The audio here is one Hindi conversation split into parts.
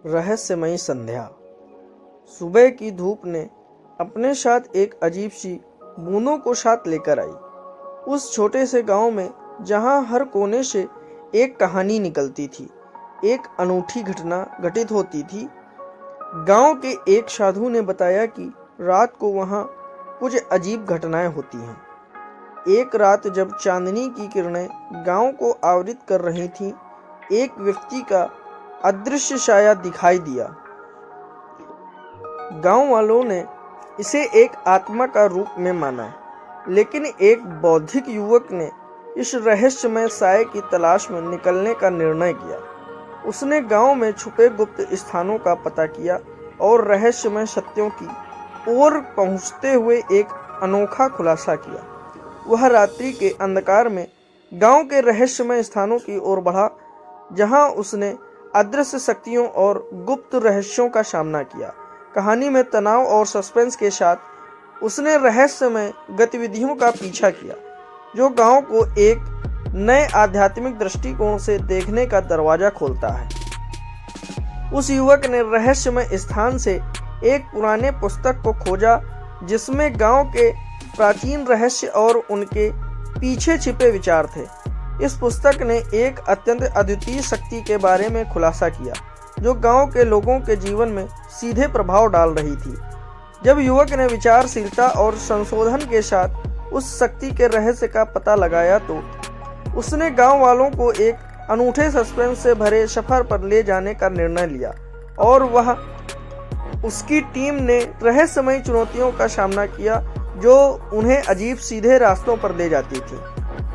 रहस्यमयी संध्या। सुबह की धूप ने अपने साथ एक अजीब सी बूंदों को साथ लेकर आई। उस छोटे से गांव में जहां हर कोने से एक कहानी निकलती थी, एक अनूठी घटना घटित होती थी। गांव के एक साधु ने बताया कि रात को वहां कुछ अजीब घटनाएं होती हैं। एक रात जब चांदनी की किरणें गांव को आवृत कर रही थीं, एक व्यक्ति का अदृश्य साया दिखाई दिया। गांव वालों ने इसे एक आत्मा का रूप में माना, लेकिन एक बौद्धिक युवक ने इस रहस्यमय साये की तलाश में निकलने का निर्णय किया। उसने गांव में छुपे गुप्त स्थानों का पता किया और रहस्यमय सत्यों की ओर पहुंचते हुए एक अनोखा खुलासा किया। वह रात्रि के अंधकार में गांव के रहस्यमय स्थानों की ओर बढ़ा, जहां उसने अदृश्य शक्तियों और गुप्त रहस्यों का सामना किया। कहानी में तनाव और सस्पेंस के साथ उसने रहस्यमय गतिविधियों का पीछा किया, जो गांव को एक नए आध्यात्मिक दृष्टिकोण से देखने का दरवाजा खोलता है। उस युवक ने रहस्यमय स्थान से एक पुराने पुस्तक को खोजा, जिसमें गांव के प्राचीन रहस्य और उनके पीछे छिपे विचार थे। इस पुस्तक ने एक अत्यंत अद्वितीय शक्ति के बारे में खुलासा किया, जो गांव के लोगों के जीवन में सीधे प्रभाव डाल रही थी। जब युवक ने विचारशीलता और संशोधन के साथ उस शक्ति के रहस्य का पता लगाया, तो उसने गांव वालों को एक अनूठे सस्पेंस से भरे सफर पर ले जाने का निर्णय लिया और उसकी टीम ने रहस्यमयी चुनौतियों का सामना किया, जो उन्हें अजीब सीधे रास्तों पर ले जाती थी।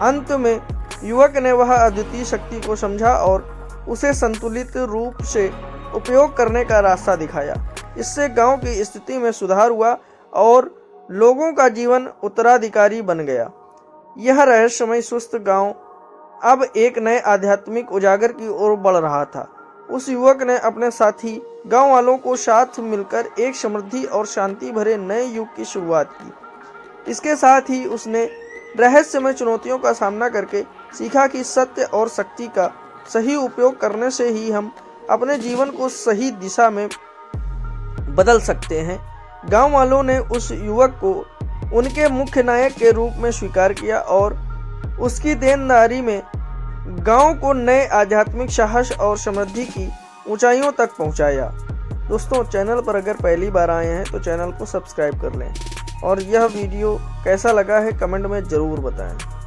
अंत में युवक ने वह अद्वितीय शक्ति को समझा और उसे संतुलित रूप से उपयोग करने का रास्ता दिखाया। इससे गांव की स्थिति में सुधार हुआ और लोगों का जीवन उत्तराधिकारी बन गया। यह रहस्यमय सुस्त गांव अब एक नए आध्यात्मिक उजागर की ओर बढ़ रहा था। उस युवक ने अपने साथी गांव वालों को साथ मिलकर एक समृद्धि और शांति भरे नए युग की शुरुआत की। इसके साथ ही उसने रहस्यमय चुनौतियों का सामना करके सीखा कि सत्य और शक्ति का सही उपयोग करने से ही हम अपने जीवन को सही दिशा में बदल सकते हैं। गांव वालों ने उस युवक को उनके मुख्य नायक के रूप में स्वीकार किया और उसकी देनदारी में गांव को नए आध्यात्मिक साहस और समृद्धि की ऊंचाइयों तक पहुंचाया। दोस्तों, चैनल पर अगर पहली बार आए हैं तो चैनल को सब्सक्राइब कर लें और यह वीडियो कैसा लगा है कमेंट में ज़रूर बताएं।